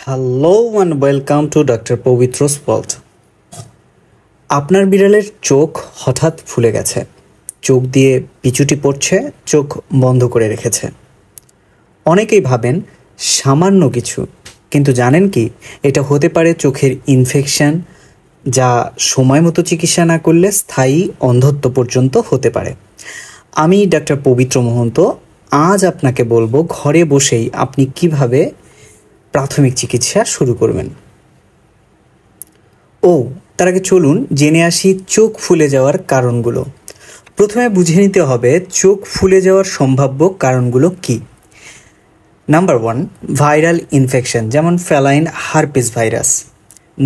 Hello and welcome to Dr. Povitro's World. আপনার বিড়ালের চোখ হঠাৎ ফুলে গেছে, চোখ দিয়ে পিছুটি পড়ছে, চোখ বন্ধ করে রেখেছে। অনেকেই ভাবেন সামান্য কিছু, কিন্তু জানেন কি এটা হতে পারে চোখের ইনফেকশন, যা সময় মতো চিকিৎসা না করলে স্থায়ী অন্ধত্ব পর্যন্ত হতে পারে। আমি ডাক্তার পবিত্র মহন্ত আজ আপনাকে বলবো ঘরে বসেই আপনি কিভাবে প্রাথমিক চিকিৎসা শুরু করবেন। তার আগে চলুন জেনে আসি চোখ ফুলে যাওয়ার কারণগুলো। প্রথমে বুঝে নিতে হবে চোখ ফুলে যাওয়ার সম্ভাব্য কারণগুলো কি। নাম্বার 1, ভাইরাল ইনফেকশন যেমন feline herpes virus.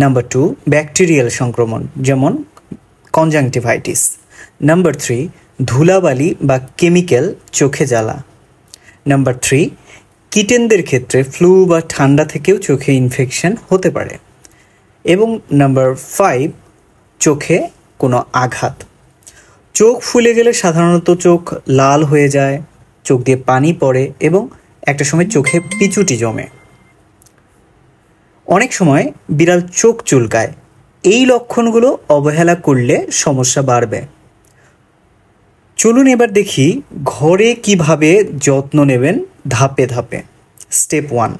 Number 2, bacterial সংক্রমণ যেমন কনজাংটিভাইটিস। নাম্বার 3, ধুলাবালি বা কেমিক্যাল চোখে জ্বালা। নাম্বার 3, কিটেনদের ক্ষেত্রে ফ্লু বা ঠান্ডা থেকেও চোখে ইনফেকশন হতে পারে। এবং নাম্বার 5, চোখে কোনো আঘাত। চোখ ফুলে গেলে সাধারণত চোখ লাল হয়ে যায়, চোখ দিয়ে পানি পড়ে এবং একটা সময় চোখে পিছুটি জমে। অনেক সময় বিড়াল চোখ চুলকায়। এই লক্ষণগুলো অবহেলা করলে সমস্যা বাড়বে। চলুন এবার দেখি ঘরে কিভাবে যত্ন নেবেন ধাপে ধাপে। স্টেপ 1,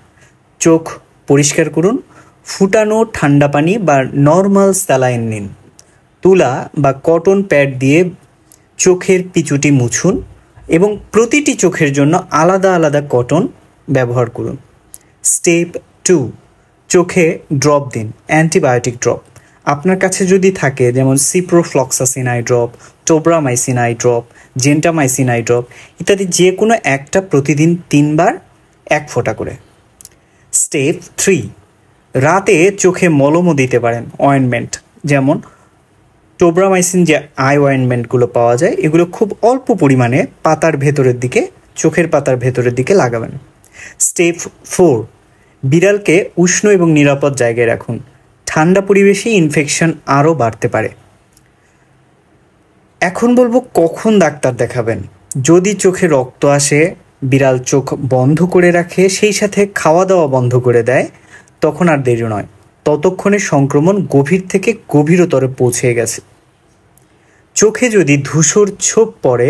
চোখ পরিষ্কার করুন। ফুটানো ঠান্ডা পানি বা নর্মাল স্যালাইন নিন। তুলা বা কটন প্যাড দিয়ে চোখের পিছুটি মুছুন এবং প্রতিটি চোখের জন্য আলাদা আলাদা কটন ব্যবহার করুন। স্টেপ 2, চোখে ড্রপ দিন, অ্যান্টিবায়োটিক ড্রপ। আপনার কাছে যদি থাকে যেমন ciprofloxacin I drop, tobramycin I drop, gentamicin I drop ইত্যাদি যে কোনো একটা প্রতিদিন 3 বার 1 ফোঁটা করে। স্টেপ 3, রাতে চোখে মলমও দিতে পারেন, অয়েনমেন্ট যেমন টোব্রামাইসিন যে আই অয়েনমেন্টগুলো পাওয়া যায় এগুলো খুব অল্প পরিমাণে পাতার ভেতরের দিকে, চোখের পাতার ভেতরের দিকে লাগাবেন। স্টেপ 4, বিড়ালকে উষ্ণ এবং নিরাপদ জায়গায় রাখুন। ঠান্ডা পরিবেশে ইনফেকশন আরও বাড়তে পারে। এখন বলবো কখন ডাক্তার দেখাবেন। যদি চোখে রক্ত আসে, বিড়াল চোখ বন্ধ করে রাখে, সেই সাথে খাওয়া দাওয়া বন্ধ করে দেয়, তখন আর দেরি নয়, ততক্ষণে সংক্রমণ গভীর থেকে গভীরতরে পৌঁছে গেছে। চোখে যদি ধূসর ছোপ পড়ে,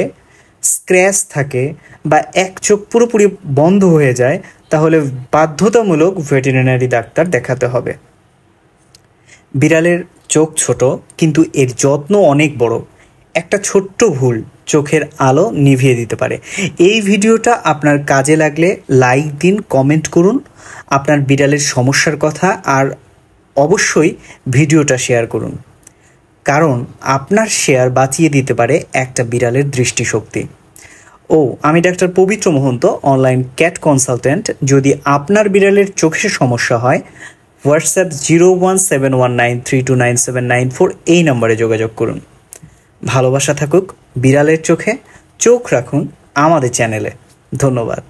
স্ক্র্যাচ থাকে বা এক চোখ পুরোপুরি বন্ধ হয়ে যায়, তাহলে বাধ্যতামূলক ভেটেরিনারি ডাক্তার দেখাতে হবে। বিড়ালের চোখ ছোট কিন্তু এর যত্ন অনেক বড়। একটা ছোট্ট ভুল চোখের আলো নিভিয়ে দিতে পারে। এই ভিডিওটা আপনার কাজে লাগলে লাইক দিন, কমেন্ট করুন আপনার বিড়ালের সমস্যার কথা, আর অবশ্যই ভিডিওটা শেয়ার করুন, কারণ আপনার শেয়ার বাঁচিয়ে দিতে পারে একটা বিড়ালের দৃষ্টিশক্তি। আমি ডাক্তার পবিত্র মহন্ত, অনলাইন ক্যাট কনসালটেন্ট। যদি আপনার বিড়ালের চোখের সমস্যা হয়, হোয়াটসঅ্যাপ 017193297994 এই নম্বরে যোগাযোগ করুন। ভালোবাসা থাকুক বিড়ালের চোখে, চোখ রাখুন আমাদের চ্যানেলে। ধন্যবাদ।